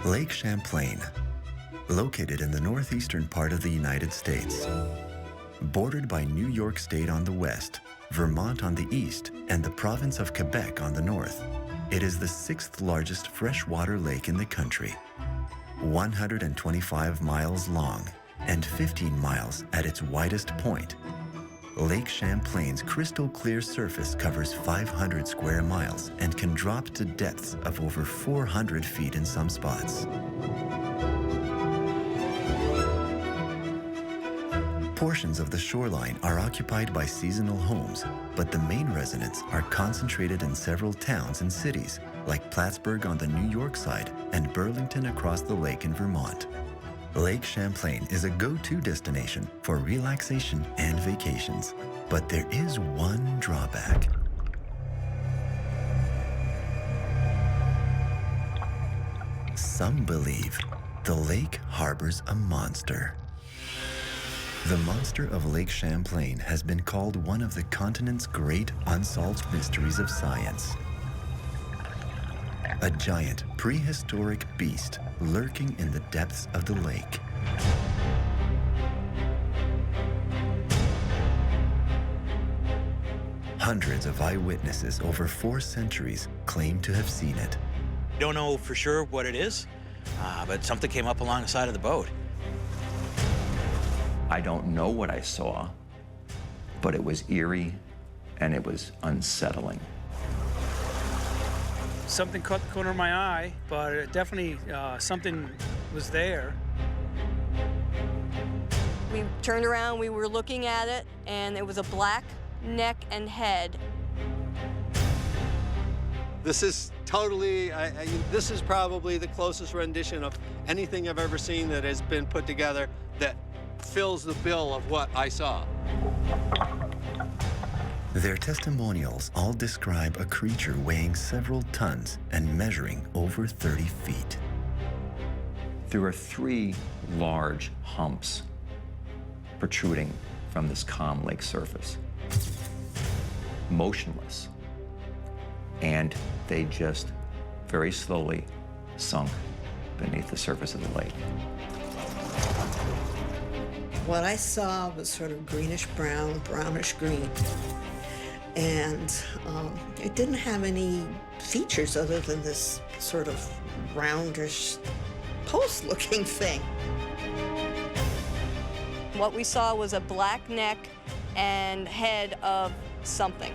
Lake Champlain, located in the northeastern part of the United States, bordered by New York State on the west, Vermont on the east, and the province of Quebec on the north. It is the sixth largest freshwater lake in the country, 125 miles long and 15 miles at its widest point. Lake Champlain's crystal clear surface covers 500 square miles and can drop to depths of over 400 feet in some spots. Portions of the shoreline are occupied by seasonal homes, but the main residents are concentrated in several towns and cities, like Plattsburgh on the New York side and Burlington across the lake in Vermont. Lake Champlain is a go-to destination for relaxation and vacations, but there is one drawback. Some believe the lake harbors a monster. The monster of Lake Champlain has been called one of the continent's great unsolved mysteries of science. A giant prehistoric beast lurking in the depths of the lake. Hundreds of eyewitnesses over 4 centuries claim to have seen it. Don't know for sure what it is, but something came up along the side of the boat. I don't know what I saw, but it was eerie and it was unsettling. Something caught the corner of my eye, but it definitely something was there. We turned around, we were looking at it, and it was a black neck and head. This is totally, this is probably the closest rendition of anything I've ever seen that has been put together that fills the bill of what I saw. Their testimonials all describe a creature weighing several tons and measuring over 30 feet. There are 3 large humps protruding from this calm lake surface, motionless, and they just very slowly sunk beneath the surface of the lake. What I saw was sort of greenish brown, brownish green. And it didn't have any features other than this sort of roundish post-looking thing. What we saw was a black neck and head of something.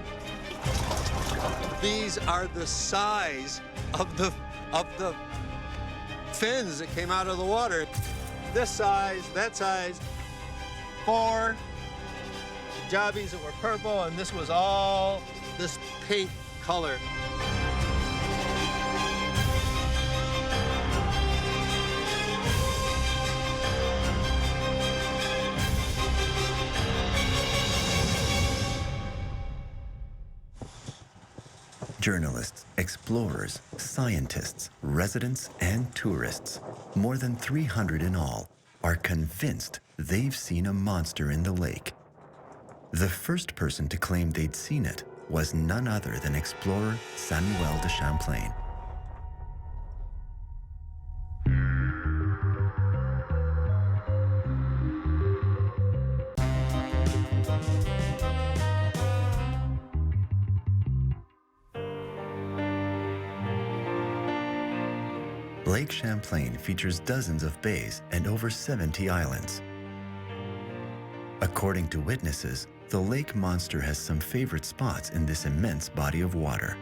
These are the size of the fins that came out of the water. This size, that size. 4 jobbies that were purple, and this was all this pink color. Journalists, explorers, scientists, residents, and tourists, more than 300 in all, are convinced they've seen a monster in the lake. The first person to claim they'd seen it was none other than explorer Samuel de Champlain. Lake Champlain features dozens of bays and over 70 islands. According to witnesses, the lake monster has some favorite spots in this immense body of water.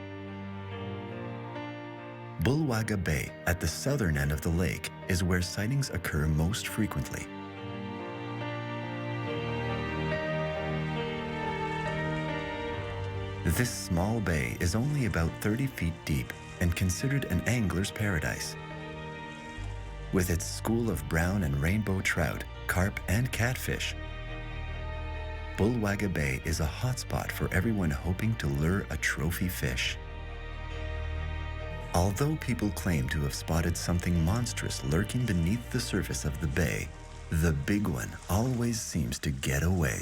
Bulwagga Bay, at the southern end of the lake, is where sightings occur most frequently. This small bay is only about 30 feet deep and considered an angler's paradise. With its school of brown and rainbow trout, carp, and catfish, Bullwagga Bay is a hotspot for everyone hoping to lure a trophy fish. Although people claim to have spotted something monstrous lurking beneath the surface of the bay, the big one always seems to get away.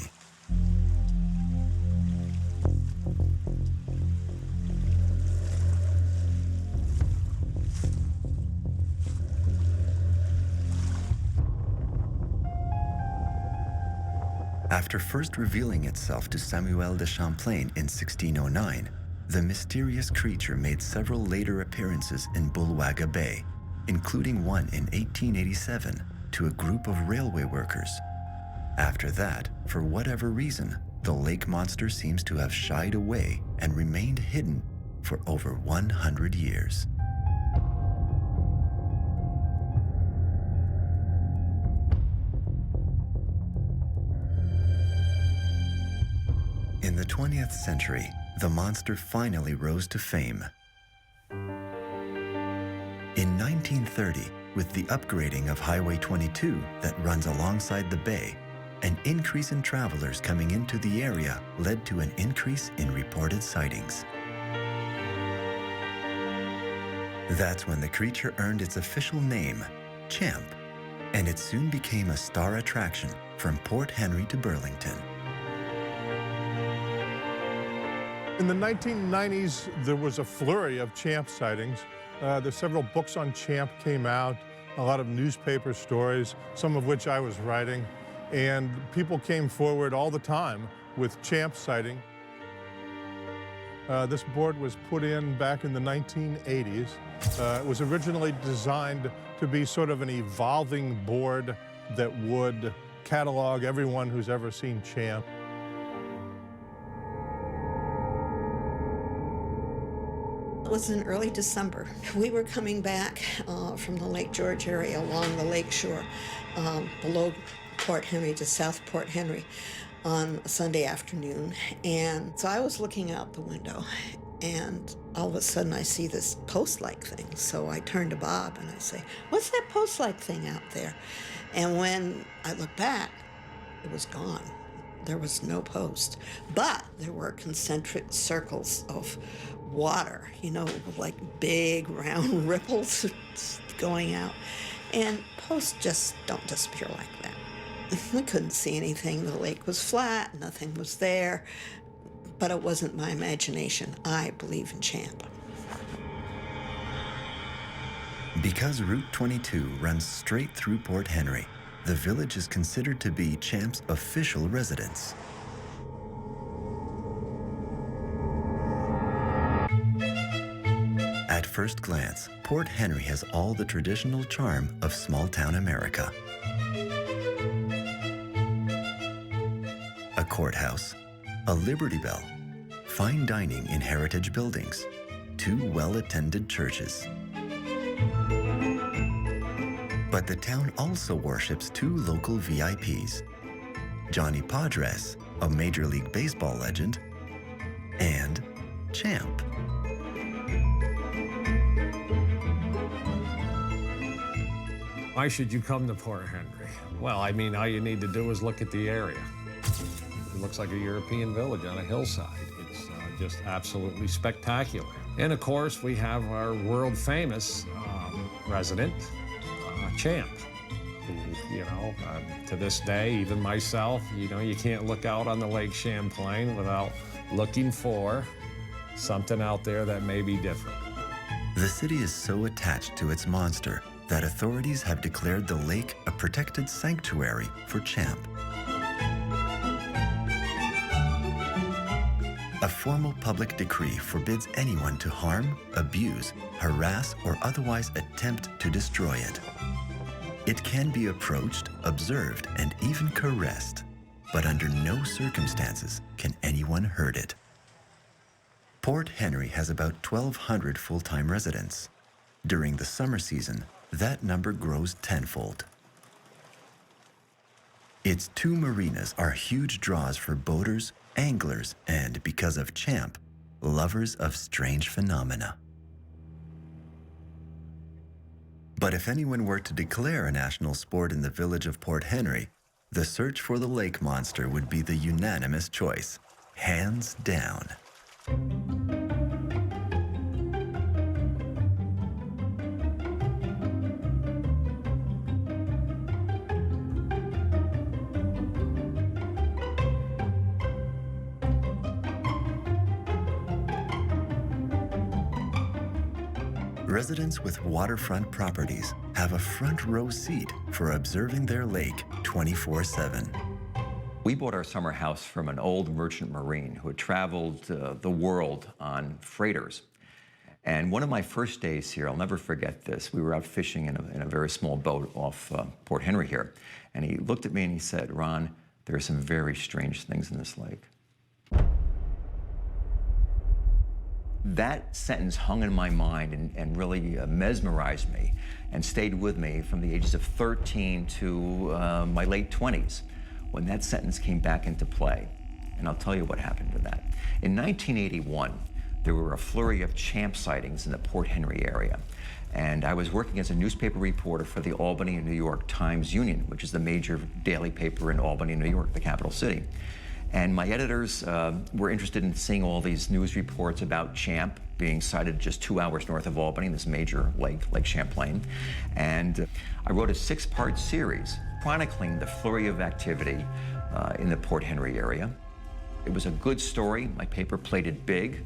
After first revealing itself to Samuel de Champlain in 1609, the mysterious creature made several later appearances in Bullwagga Bay, including one in 1887 to a group of railway workers. After that, for whatever reason, the lake monster seems to have shied away and remained hidden for over 100 years. In the 20th century, the monster finally rose to fame. In 1930, with the upgrading of Highway 22 that runs alongside the bay, an increase in travelers coming into the area led to an increase in reported sightings. That's when the creature earned its official name, Champ, and it soon became a star attraction from Port Henry to Burlington. In the 1990s, there was a flurry of Champ sightings. There's several books on Champ came out, a lot of newspaper stories, some of which I was writing, and people came forward all the time with Champ sighting. This board was put in back in the 1980s. It was originally designed to be sort of an evolving board that would catalog everyone who's ever seen Champ. It was in early December. We were coming back from the Lake George area along the lake shore below Port Henry to South Port Henry on a Sunday afternoon. And so I was looking out the window and all of a sudden I see this post-like thing. So I turn to Bob and I say, "What's that post-like thing out there?" And when I look back, it was gone. There was no post, but there were concentric circles of water, you know, like big round ripples going out. And posts just don't disappear like that. We couldn't see anything. The lake was flat, nothing was there, but it wasn't my imagination. I believe in Champ. Because Route 22 runs straight through Port Henry, the village is considered to be Champ's official residence. At first glance, Port Henry has all the traditional charm of small-town America. A courthouse, a Liberty Bell, fine dining in heritage buildings, 2 well-attended churches. But the town also worships 2 local VIPs, Johnny Padres, a Major League Baseball legend, and Champ. Why should you come to Port Henry? Well, I mean, all you need to do is look at the area. It looks like a European village on a hillside. It's just absolutely spectacular. And of course, we have our world-famous resident, Champ, who, you know, to this day, even myself, you know, you can't look out on the Lake Champlain without looking for something out there that may be different. The city is so attached to its monster that authorities have declared the lake a protected sanctuary for Champ. A formal public decree forbids anyone to harm, abuse, harass, or otherwise attempt to destroy it. It can be approached, observed, and even caressed, but under no circumstances can anyone hurt it. Port Henry has about 1,200 full-time residents. During the summer season, that number grows tenfold. Its 2 marinas are huge draws for boaters, anglers, and, because of Champ, lovers of strange phenomena. But if anyone were to declare a national sport in the village of Port Henry, the search for the lake monster would be the unanimous choice, hands down. Residents with waterfront properties have a front row seat for observing their lake 24/7. We bought our summer house from an old merchant marine who had traveled the world on freighters. And one of my first days here, I'll never forget this, we were out fishing in a very small boat off Port Henry here. And he looked at me and he said, "Ron, there are some very strange things in this lake." That sentence hung in my mind and really mesmerized me and stayed with me from the ages of 13 to my late 20s when that sentence came back into play. And I'll tell you what happened to that. In 1981, there were a flurry of champ sightings in the Port Henry area. And I was working as a newspaper reporter for the Albany, New York Times-Union, which is the major daily paper in Albany, New York, the capital city. And my editors were interested in seeing all these news reports about champ being sighted just 2 hours north of Albany, this major lake, Lake Champlain. And I wrote a 6-part series chronicling the flurry of activity in the Port Henry area. It was a good story. My paper played it big.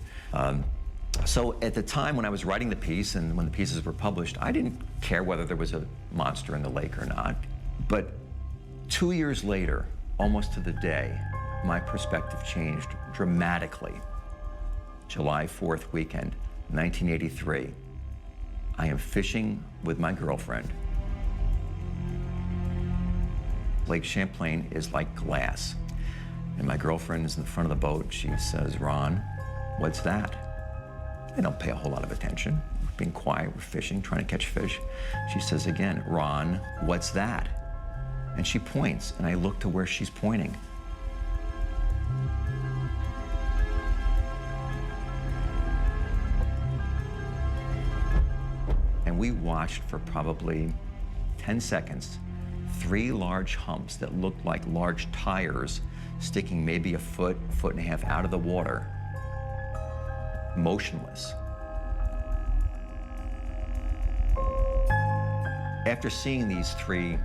So at the time when I was writing the piece and when the pieces were published, I didn't care whether there was a monster in the lake or not. But 2 years later, almost to the day, my perspective changed dramatically. July 4th weekend, 1983. I am fishing with my girlfriend. Lake Champlain is like glass. And my girlfriend is in the front of the boat. She says, "Ron, what's that?" I don't pay a whole lot of attention. We're being quiet, we're fishing, trying to catch fish. She says again, "Ron, what's that?" And she points, and I look to where she's pointing. And we watched for probably 10 seconds, 3 large humps that looked like large tires sticking maybe a foot and a half out of the water, motionless. After seeing these 3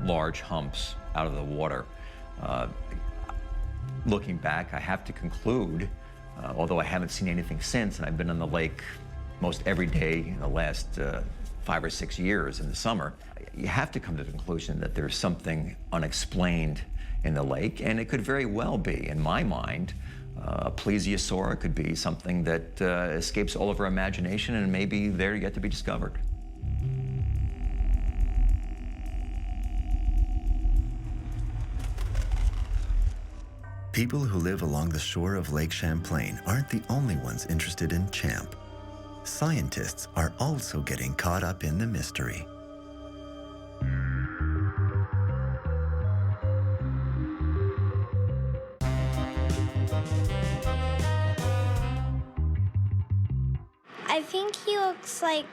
large humps out of the water, looking back, I have to conclude, although I haven't seen anything since, and I've been on the lake most every day in the last 5 or 6 years in the summer, you have to come to the conclusion that there's something unexplained in the lake, and it could very well be, in my mind, a plesiosaur. It could be something that escapes all of our imagination and may be there yet to be discovered. People who live along the shore of Lake Champlain aren't the only ones interested in champ. Scientists are also getting caught up in the mystery. I think he looks like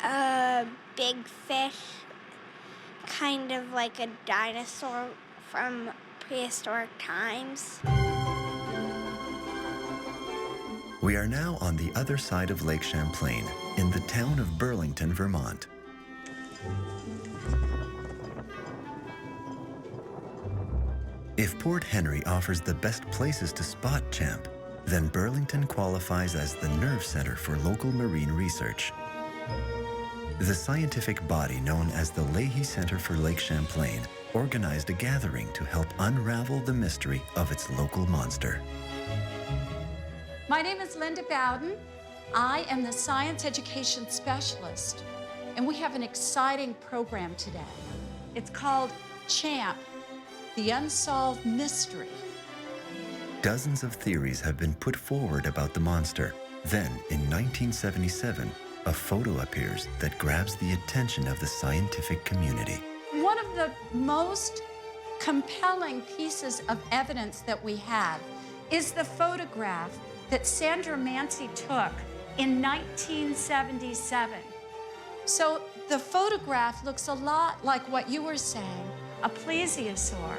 a big fish, kind of like a dinosaur from prehistoric times. We are now on the other side of Lake Champlain, in the town of Burlington, Vermont. If Port Henry offers the best places to spot champ, then Burlington qualifies as the nerve center for local marine research. The scientific body known as the Leahy Center for Lake Champlain organized a gathering to help unravel the mystery of its local monster. My name is Linda Bowden. I am the Science Education Specialist, and we have an exciting program today. It's called CHAMP, the Unsolved Mystery. Dozens of theories have been put forward about the monster. Then, in 1977, a photo appears that grabs the attention of the scientific community. One of the most compelling pieces of evidence that we have is the photograph that Sandra Mancy took in 1977. So the photograph looks a lot like what you were saying, a plesiosaur.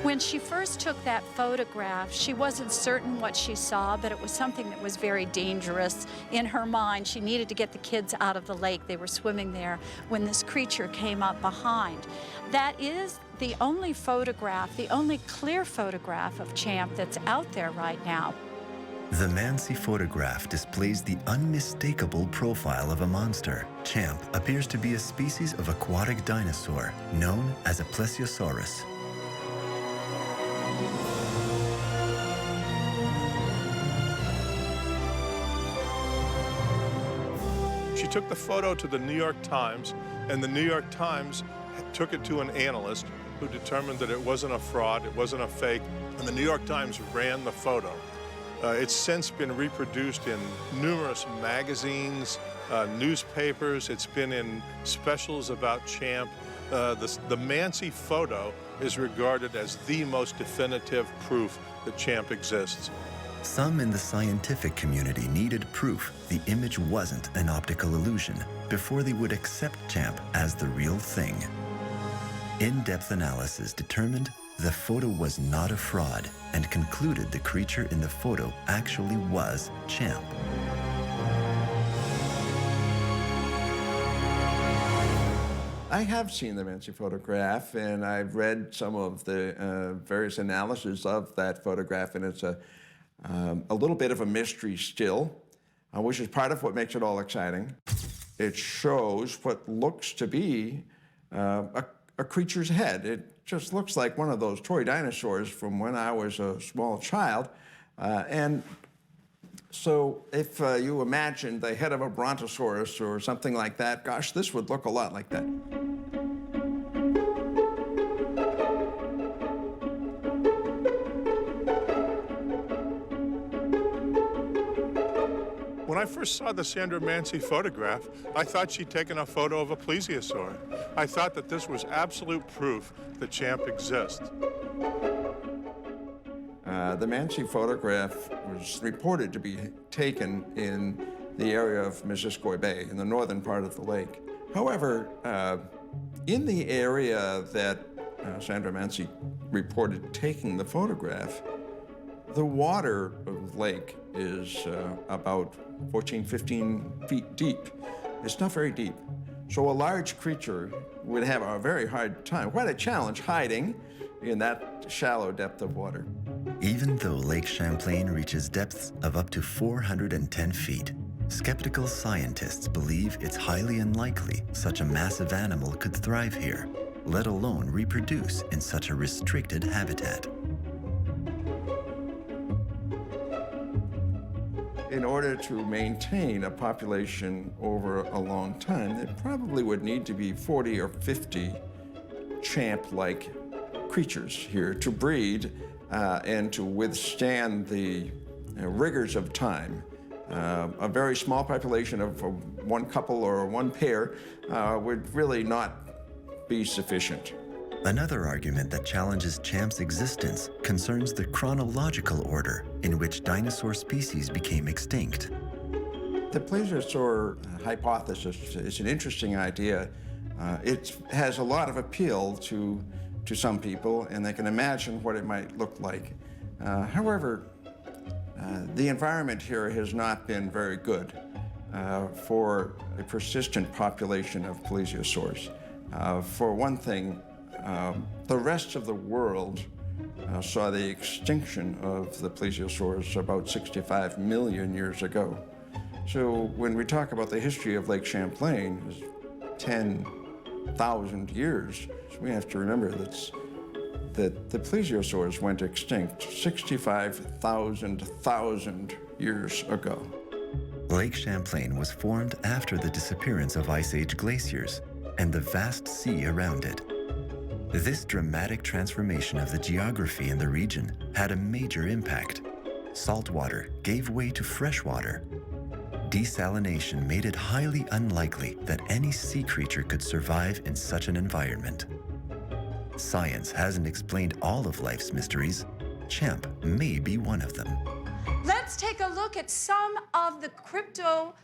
When she first took that photograph, she wasn't certain what she saw, but it was something that was very dangerous. In her mind, she needed to get the kids out of the lake. They were swimming there when this creature came up behind. That is the only photograph, the only clear photograph of champ that's out there right now. The Mancy photograph displays the unmistakable profile of a monster. Champ appears to be a species of aquatic dinosaur known as a plesiosaurus. She took the photo to the New York Times, and the New York Times took it to an analyst who determined that it wasn't a fraud, it wasn't a fake, and the New York Times ran the photo. It's since been reproduced in numerous magazines, newspapers. It's been in specials about Champ. The Mancy photo is regarded as the most definitive proof that Champ exists. Some in the scientific community needed proof the image wasn't an optical illusion before they would accept Champ as the real thing. In-depth analysis determined the photo was not a fraud and concluded the creature in the photo actually was Champ. I have seen the Mancy photograph, and I've read some of the various analyses of that photograph, and it's a little bit of a mystery still, which is part of what makes it all exciting. It shows what looks to be a creature's head. It just looks like one of those toy dinosaurs from when I was a small child. And so if you imagine the head of a brontosaurus or something like that, gosh, this would look a lot like that. When I first saw the Sandra Mancy photograph, I thought she'd taken a photo of a plesiosaur. I thought that this was absolute proof that Champ exists. The Mancy photograph was reported to be taken in the area of Bullwagga Bay, in the northern part of the lake. However, in the area that Sandra Mancy reported taking the photograph, the water of the lake is about 14, 15 feet deep. It's not very deep. So a large creature would have a very hard time, quite a challenge, hiding in that shallow depth of water. Even though Lake Champlain reaches depths of up to 410 feet, skeptical scientists believe it's highly unlikely such a massive animal could thrive here, let alone reproduce in such a restricted habitat. In order to maintain a population over a long time, there probably would need to be 40 or 50 champ-like creatures here to breed and to withstand the rigors of time. A very small population of one couple or one pair would really not be sufficient. Another argument that challenges Champ's existence concerns the chronological order in which dinosaur species became extinct. The plesiosaur hypothesis is an interesting idea. It has a lot of appeal to some people, and they can imagine what it might look like. However, the environment here has not been very good for a persistent population of plesiosaurs. For one thing, the rest of the world saw the extinction of the plesiosaurs about 65 million years ago. So when we talk about the history of Lake Champlain, it's 10,000 years, we have to remember that the plesiosaurs went extinct 65,000 years ago. Lake Champlain was formed after the disappearance of Ice Age glaciers and the vast sea around it. This dramatic transformation of the geography in the region had a major impact. Saltwater gave way to freshwater. Desalination made it highly unlikely that any sea creature could survive in such an environment. Science hasn't explained all of life's mysteries. Champ may be one of them. Let's take a look at some of the cryptids,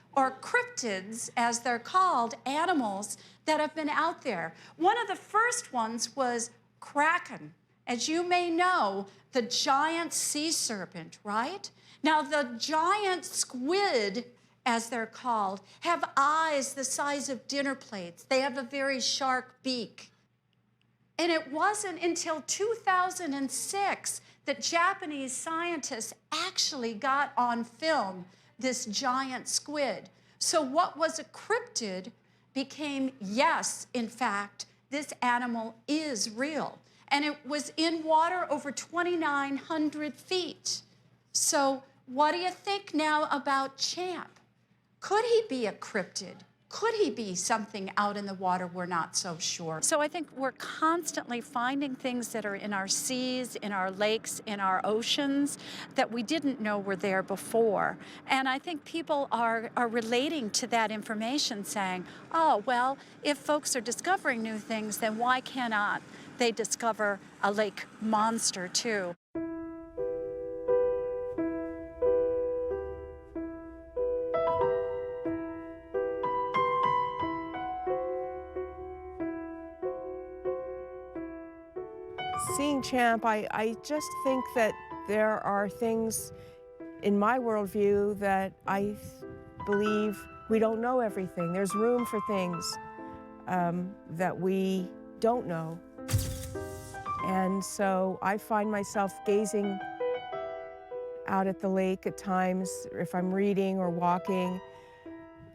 as they're called, animals that have been out there. One of the first ones was kraken. As you may know, the giant sea serpent, right? Now, the giant squid, as they're called, have eyes the size of dinner plates. They have a very sharp beak. And it wasn't until 2006 that Japanese scientists actually got on film this giant squid. So what was a cryptid became, yes, in fact, this animal is real. And it was in water over 2,900 feet. So what do you think now about Champ? Could he be a cryptid? Could he be something out in the water we're not so sure? So I think we're constantly finding things that are in our seas, in our lakes, in our oceans that we didn't know were there before. And I think people are relating to that information saying, oh, well, if folks are discovering new things, then why cannot they discover a lake monster too? Seeing Champ, I just think that there are things in my worldview that I believe we don't know everything. There's room for things that we don't know. And so I find myself gazing out at the lake at times, if I'm reading or walking.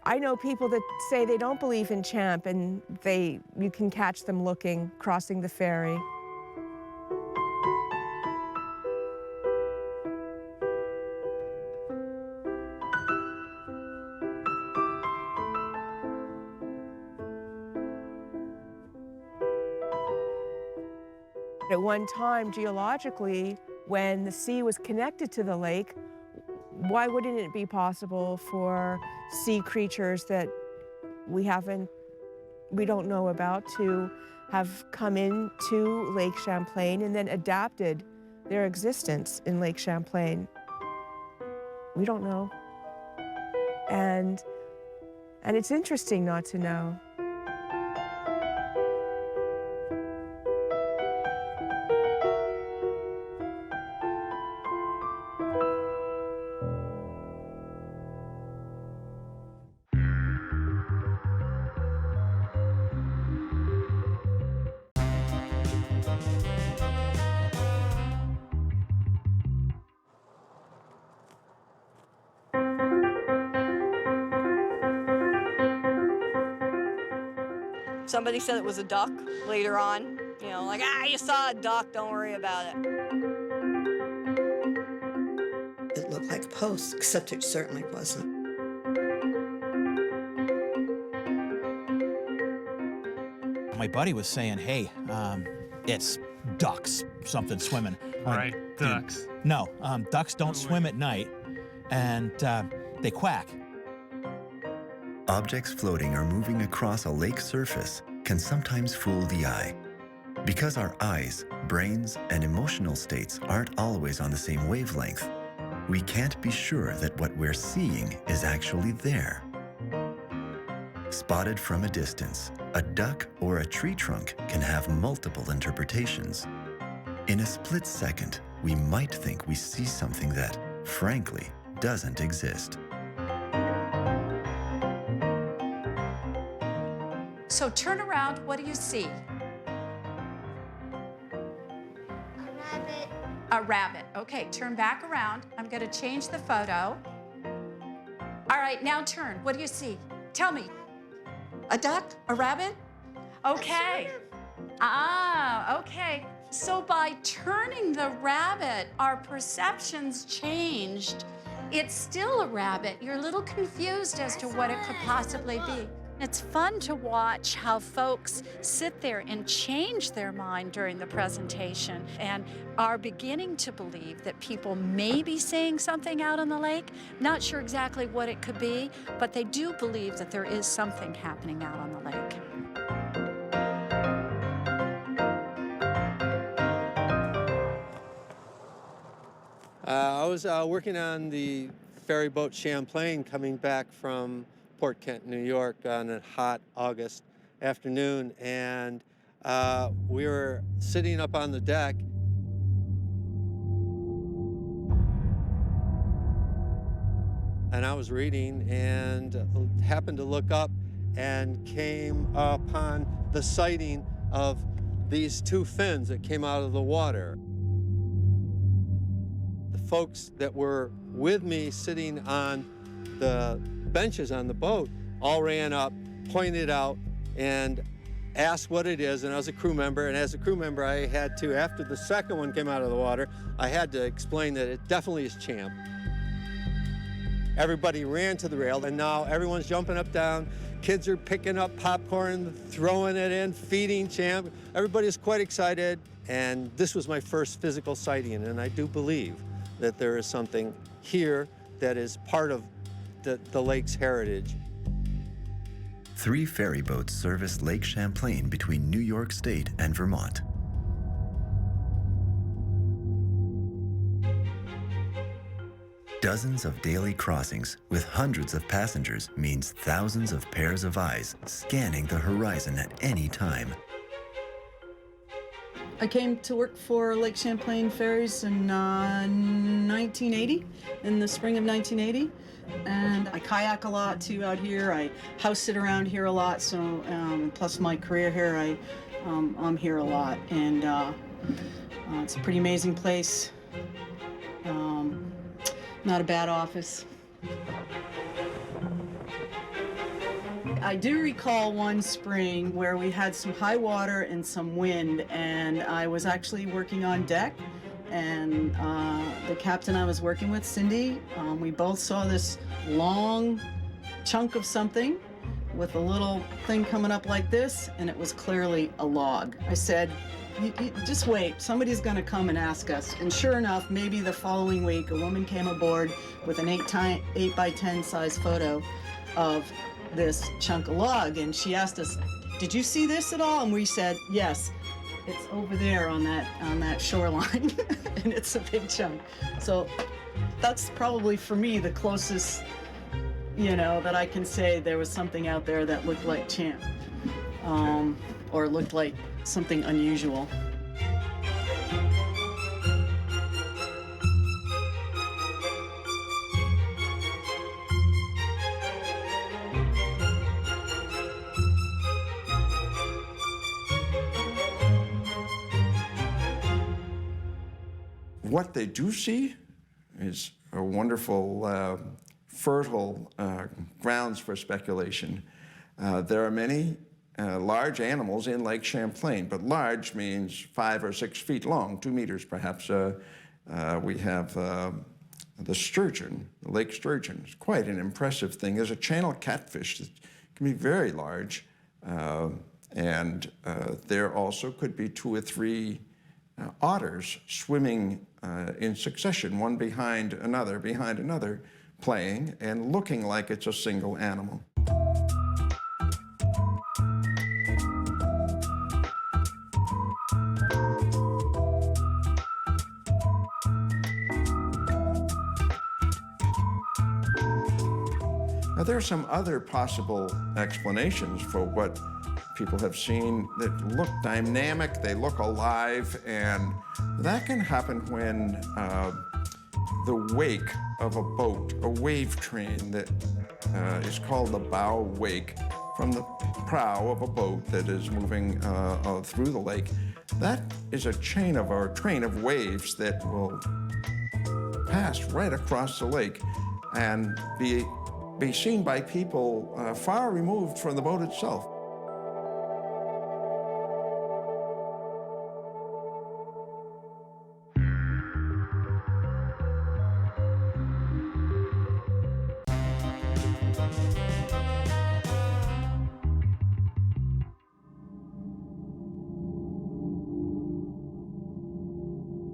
I know people that say they don't believe in Champ, and you can catch them looking, crossing the ferry. At one time, geologically, when the sea was connected to the lake, why wouldn't it be possible for sea creatures that we don't know about to have come into Lake Champlain and then adapted their existence in Lake Champlain? We don't know. And it's interesting not to know. Somebody said it was a duck later on. You know, like, you saw a duck, don't worry about it. It looked like a post, except it certainly wasn't. My buddy was saying, hey, it's ducks, something swimming. Right, ducks. No, ducks don't swim at night, and they quack. Objects floating or moving across a lake surface can sometimes fool the eye. Because our eyes, brains, and emotional states aren't always on the same wavelength, we can't be sure that what we're seeing is actually there. Spotted from a distance, a duck or a tree trunk can have multiple interpretations. In a split second, we might think we see something that, frankly, doesn't exist. So turn around, what do you see? A rabbit. A rabbit. Okay, turn back around. I'm going to change the photo. All right, now turn. What do you see? Tell me. A duck? A rabbit? Okay. Okay. So by turning the rabbit, our perceptions changed. It's still a rabbit. You're a little confused as to what it could possibly be. It's fun to watch how folks sit there and change their mind during the presentation and are beginning to believe that people may be seeing something out on the lake. Not sure exactly what it could be, but they do believe that there is something happening out on the lake. I was working on the ferry boat Champlain coming back from Port Kent, New York on a hot August afternoon, and we were sitting up on the deck. And I was reading and happened to look up and came upon the sighting of these two fins that came out of the water. The folks that were with me sitting on the benches on the boat all ran up, pointed out, and asked what it is, and I was a crew member, and as a crew member I had to, after the second one came out of the water, I had to explain that it definitely is Champ. everybody ran to the rail, and now everyone's jumping up, down. Kids are picking up popcorn, throwing it in, feeding Champ. Everybody's quite excited, and this was my first physical sighting, and I do believe that there is something here that is part of the lake's heritage. 3 ferry boats service Lake Champlain between New York State and Vermont. Dozens of daily crossings with hundreds of passengers means thousands of pairs of eyes scanning the horizon at any time. I came to work for Lake Champlain Ferries in 1980, in the spring of 1980. And I kayak a lot too out here. I house sit around here a lot, so plus my career here, I'm here a lot. And it's a pretty amazing place. Not a bad office. I do recall one spring where we had some high water and some wind, and I was actually working on deck, and the captain I was working with, Cindy, we both saw this long chunk of something with a little thing coming up like this, and it was clearly a log. I said, you just wait, somebody's gonna come and ask us. And sure enough, maybe the following week, a woman came aboard with an 8 by 10 size photo of this chunk of log, and she asked us, did you see this at all? And we said, yes, it's over there on that shoreline, and it's a big chunk. So that's probably, for me, the closest, that I can say there was something out there that looked like Champ, or looked like something unusual. What they do see is a wonderful, fertile grounds for speculation. There are many large animals in Lake Champlain, but large means 5 or 6 feet long, 2 meters perhaps. We have the sturgeon, the lake sturgeon. It's quite an impressive thing. There's a channel catfish that can be very large, and there also could be 2 or 3 otters swimming in succession, one behind another, playing and looking like it's a single animal. Now, there are some other possible explanations for what people have seen that look dynamic, they look alive, and that can happen when the wake of a boat, a wave train that is called the bow wake, from the prow of a boat that is moving through the lake. That is a train of waves that will pass right across the lake and be seen by people far removed from the boat itself.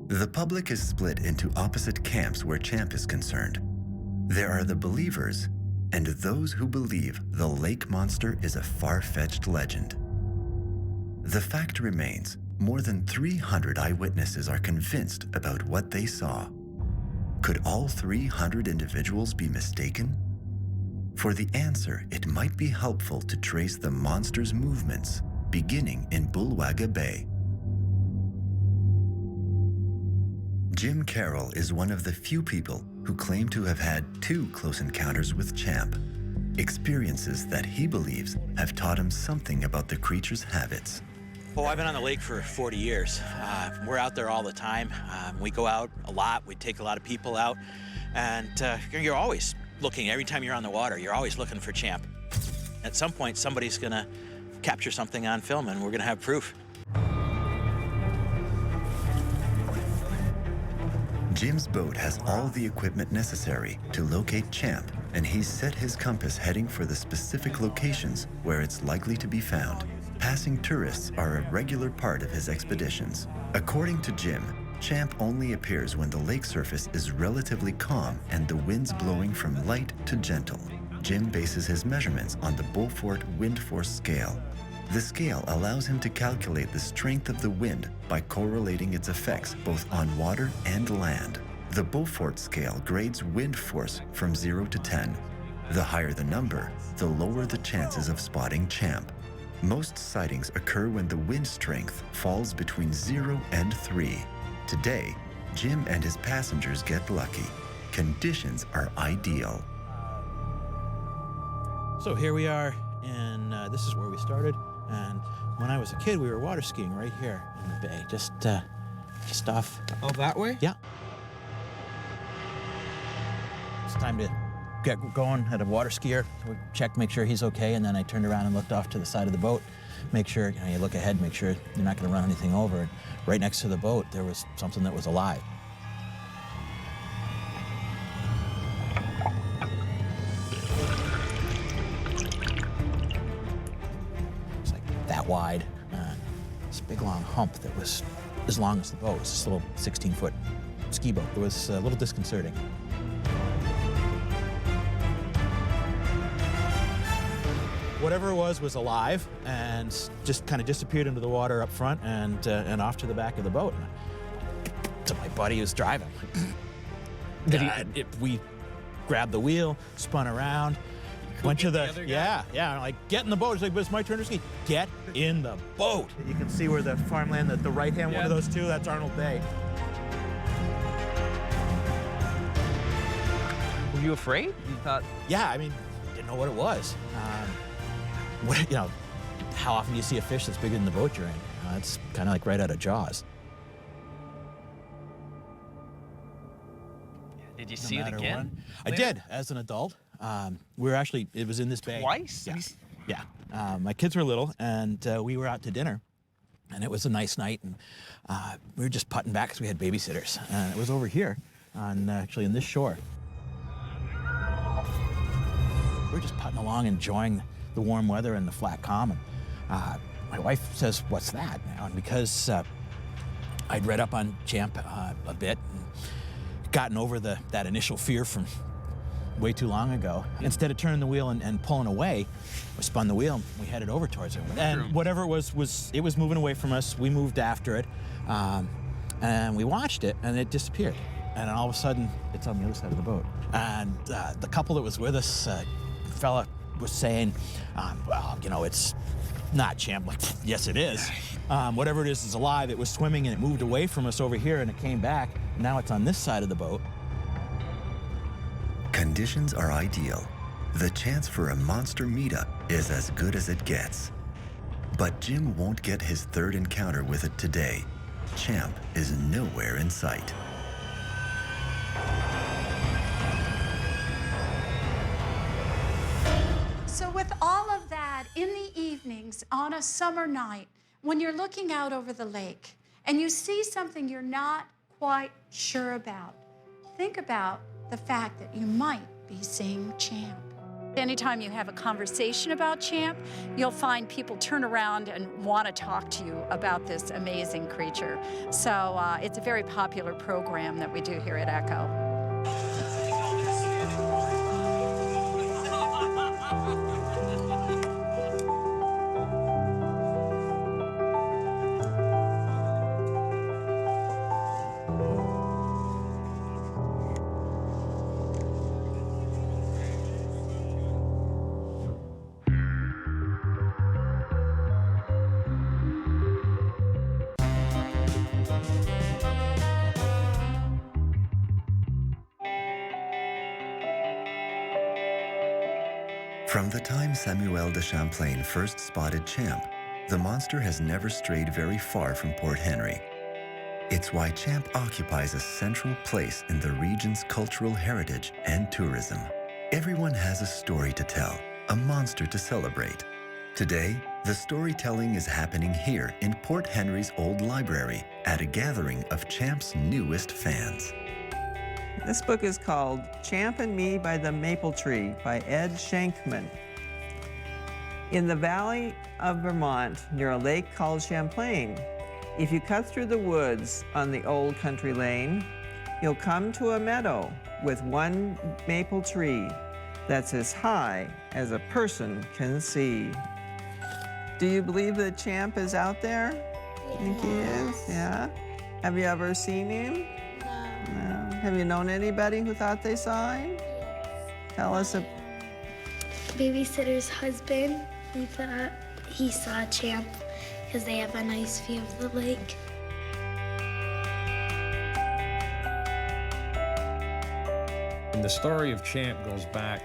The public is split into opposite camps where Champ is concerned. There are the believers and those who believe the lake monster is a far-fetched legend. The fact remains, more than 300 eyewitnesses are convinced about what they saw. Could all 300 individuals be mistaken? For the answer, it might be helpful to trace the monster's movements, beginning in Bulwagga Bay. Jim Carroll is one of the few people who claim to have had 2 close encounters with Champ, experiences that he believes have taught him something about the creature's habits. Oh, I've been on the lake for 40 years. We're out there all the time. We go out a lot. We take a lot of people out. And you're always looking, every time you're on the water, you're always looking for Champ. At some point, somebody's gonna capture something on film and we're gonna have proof. Jim's boat has all the equipment necessary to locate Champ, and he's set his compass heading for the specific locations where it's likely to be found. Passing tourists are a regular part of his expeditions. According to Jim, Champ only appears when the lake surface is relatively calm and the wind's blowing from light to gentle. Jim bases his measurements on the Beaufort wind force scale. The scale allows him to calculate the strength of the wind by correlating its effects both on water and land. The Beaufort scale grades wind force from 0 to 10. The higher the number, the lower the chances of spotting Champ. Most sightings occur when the wind strength falls between 0 and 3. Today, Jim and his passengers get lucky. Conditions are ideal. So here we are, and this is where we started. And when I was a kid, we were water skiing right here in the bay, just off. Oh, that way? Yeah. It's time to get going. Had a water skier. We checked, make sure he's okay, and then I turned around and looked off to the side of the boat, make sure you look ahead, make sure you're not going to run anything over. And right next to the boat, there was something that was alive. That wide, this big long hump that was as long as the boat. It was this little 16-foot ski boat. It was a little disconcerting. Whatever it was alive and just kind of disappeared into the water up front and off to the back of the boat. To my buddy who's driving. We grabbed the wheel, spun around. Went to the like, get in the boat. It's like, but it's my turn to ski. Get in the boat. You can see where the farmland, the right-hand one of those two, that's Arnold Bay. Were you afraid? You thought? Yeah, I mean, didn't know what it was. How often do you see a fish that's bigger than the boat you're in? It's kind of like right out of Jaws. Did you see it again? I did, as an adult. It was in this bay. Twice? Yeah. My kids were little, and we were out to dinner, and it was a nice night, and we were just putting back because we had babysitters. It was over here, actually in this shore. We were just putting along, enjoying the warm weather and the flat calm. And my wife says, "What's that?" And because I'd read up on Champ a bit, and gotten over that initial fear from way too long ago. Instead of turning the wheel and pulling away, we spun the wheel and we headed over towards it. And whatever it was moving away from us. We moved after it, and we watched it, and it disappeared. And all of a sudden, it's on the other side of the boat. And the couple that was with us, fella was saying, it's not Champ. Like, yes, it is. Whatever it is alive. It was swimming, and it moved away from us over here, and it came back. Now it's on this side of the boat. Conditions are ideal. The chance for a monster meetup is as good as it gets. But Jim won't get his third encounter with it today. Champ is nowhere in sight. So with all of that, in the evenings on a summer night, when you're looking out over the lake and you see something you're not quite sure about, think about the fact that you might be seeing Champ. Anytime you have a conversation about Champ, you'll find people turn around and want to talk to you about this amazing creature. So it's a very popular program that we do here at Echo. From the time Samuel de Champlain first spotted Champ, the monster has never strayed very far from Port Henry. It's why Champ occupies a central place in the region's cultural heritage and tourism. Everyone has a story to tell, a monster to celebrate. Today, the storytelling is happening here in Port Henry's old library at a gathering of Champ's newest fans. This book is called Champ and Me by the Maple Tree by Ed Shankman. In the valley of Vermont, near a lake called Champlain, if you cut through the woods on the old country lane, you'll come to a meadow with one maple tree that's as high as a person can see. Do you believe that Champ is out there? Yes. Think he is? Yeah? Have you ever seen him? No. Have you known anybody who thought they saw him? Yes. Tell us. Babysitter's husband, he thought he saw Champ because they have a nice view of the lake. And the story of Champ goes back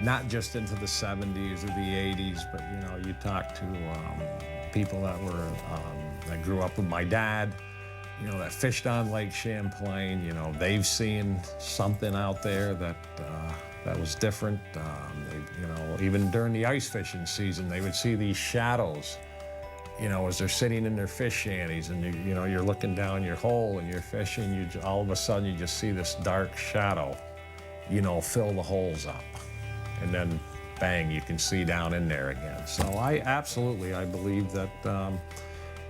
not just into the 70s or the 80s, but you know, you talk to people that were that grew up with my dad, you know, that fished on Lake Champlain. You know, they've seen something out there that that was different. You know, even during the ice fishing season, they would see these shadows, you know, as they're sitting in their fish shanties, and you know, you're looking down your hole and you're fishing. All of a sudden, you just see this dark shadow, you know, fill the holes up, and then bang, you can see down in there again. So I believe that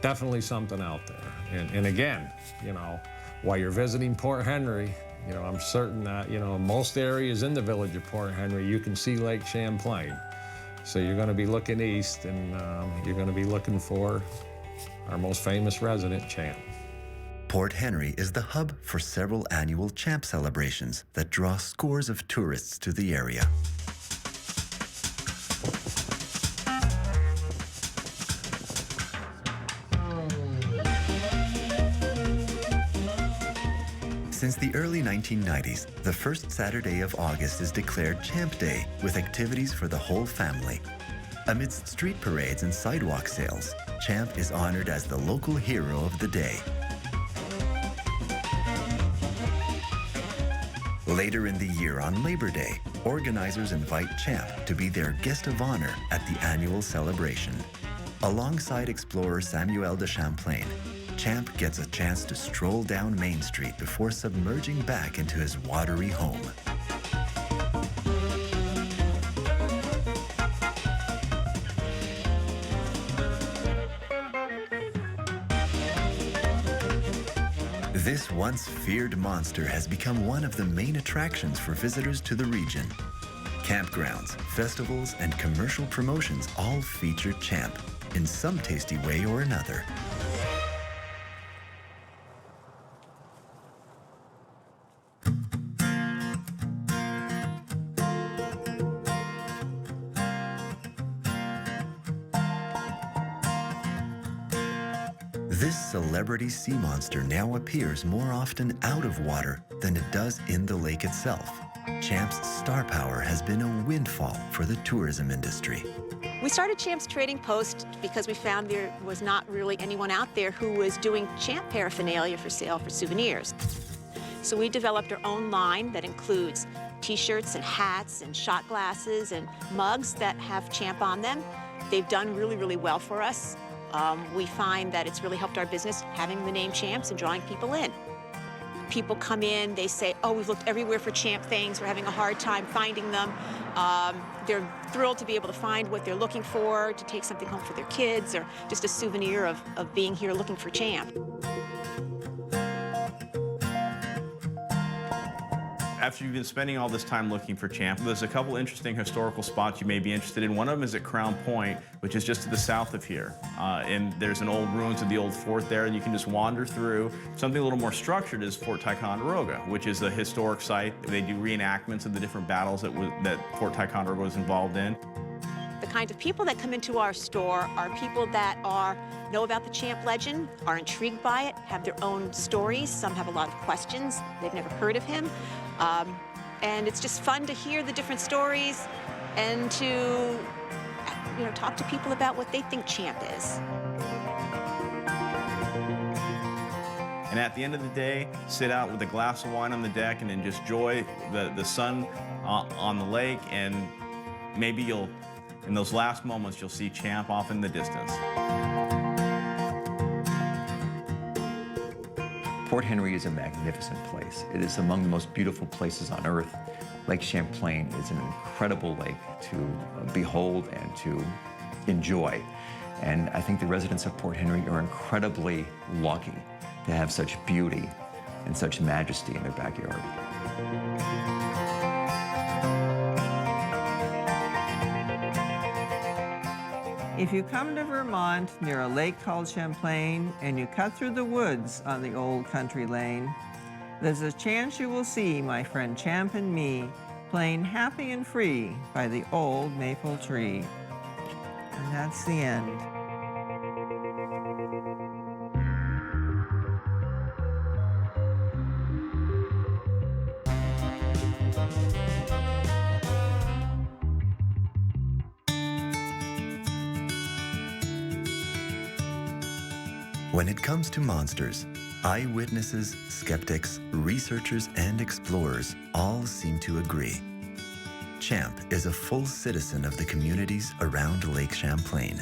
definitely something out there. And again, you know, while you're visiting Port Henry, you know, I'm certain that, you know, most areas in the village of Port Henry, you can see Lake Champlain. So you're going to be looking east, and you're going to be looking for our most famous resident, Champ. Port Henry is the hub for several annual Champ celebrations that draw scores of tourists to the area. Since the early 1990s, the first Saturday of August is declared Champ Day, with activities for the whole family. Amidst street parades and sidewalk sales, Champ is honored as the local hero of the day. Later in the year on Labor Day, organizers invite Champ to be their guest of honor at the annual celebration. Alongside explorer Samuel de Champlain, Champ gets a chance to stroll down Main Street before submerging back into his watery home. This once feared monster has become one of the main attractions for visitors to the region. Campgrounds, festivals, and commercial promotions all feature Champ in some tasty way or another. This celebrity sea monster now appears more often out of water than it does in the lake itself. Champ's star power has been a windfall for the tourism industry. We started Champ's Trading Post because we found there was not really anyone out there who was doing Champ paraphernalia for sale for souvenirs. So we developed our own line that includes t-shirts and hats and shot glasses and mugs that have Champ on them. They've done really, really well for us. We find that it's really helped our business having the name Champs and drawing people in. People come in, they say, oh, we've looked everywhere for Champ things, we're having a hard time finding them. They're thrilled to be able to find what they're looking for, to take something home for their kids, or just a souvenir of being here looking for Champ. After you've been spending all this time looking for Champ, there's a couple interesting historical spots you may be interested in. One of them is at Crown Point, which is just to the south of here. And there's an old ruins of the old fort there, and you can just wander through. Something a little more structured is Fort Ticonderoga, which is a historic site. They do reenactments of the different battles that Fort Ticonderoga was involved in. The kind of people that come into our store are people that know about the Champ legend, are intrigued by it, have their own stories. Some have a lot of questions. They've never heard of him. And it's just fun to hear the different stories and to, talk to people about what they think Champ is. And at the end of the day, sit out with a glass of wine on the deck and then just enjoy the sun on the lake, and maybe in those last moments, you'll see Champ off in the distance. Port Henry is a magnificent place. It is among the most beautiful places on earth. Lake Champlain is an incredible lake to behold and to enjoy. And I think the residents of Port Henry are incredibly lucky to have such beauty and such majesty in their backyard. If you come to Vermont near a lake called Champlain and you cut through the woods on the old country lane, there's a chance you will see my friend Champ and me playing happy and free by the old maple tree. And that's the end. When it comes to monsters, eyewitnesses, skeptics, researchers, and explorers all seem to agree. Champ is a full citizen of the communities around Lake Champlain.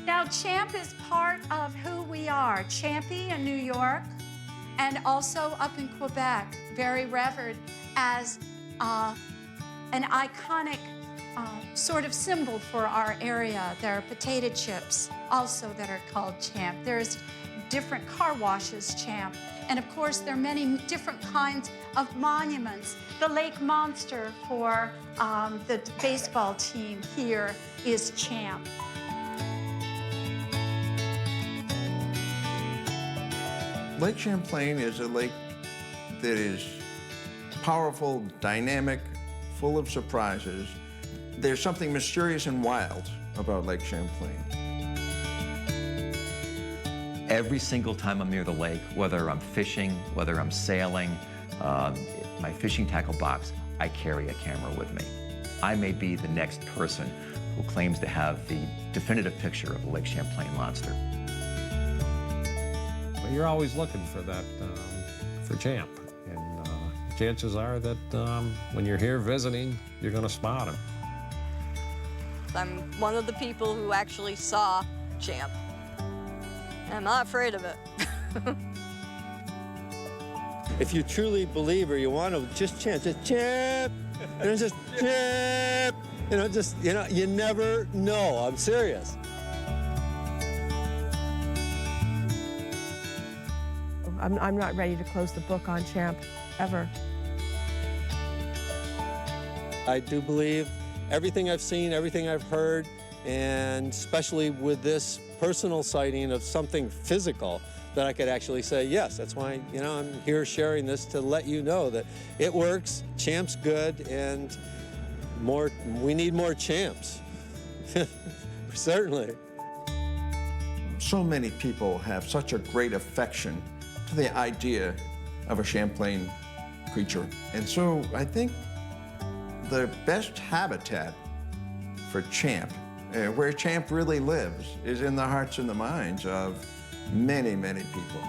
Now, Champ is part of who we are. Champy in New York and also up in Quebec, very revered as an iconic sort of symbol for our area. There are potato chips also that are called Champ. There's different car washes, Champ. And of course, there are many different kinds of monuments. The lake monster for the baseball team here is Champ. Lake Champlain is a lake that is powerful, dynamic, full of surprises. There's something mysterious and wild about Lake Champlain. Every single time I'm near the lake, whether I'm fishing, whether I'm sailing, my fishing tackle box, I carry a camera with me. I may be the next person who claims to have the definitive picture of the Lake Champlain monster. Well, you're always looking for that, for Champ. And chances are that when you're here visiting, you're going to spot him. I'm one of the people who actually saw Champ. I'm not afraid of it. If you truly believe or you want to, just chant, Champ, and it's just Champ. You never know. I'm serious. I'm not ready to close the book on Champ, ever. I do believe everything I've seen, everything I've heard, and especially with this personal sighting of something physical, that I could actually say, yes, that's why, I'm here sharing this to let you know that it works, Champ's good, and we need more Champs. Certainly. So many people have such a great affection to the idea of a Champlain creature. And so I think the best habitat for Champ, where Champ really lives, is in the hearts and the minds of many, many people.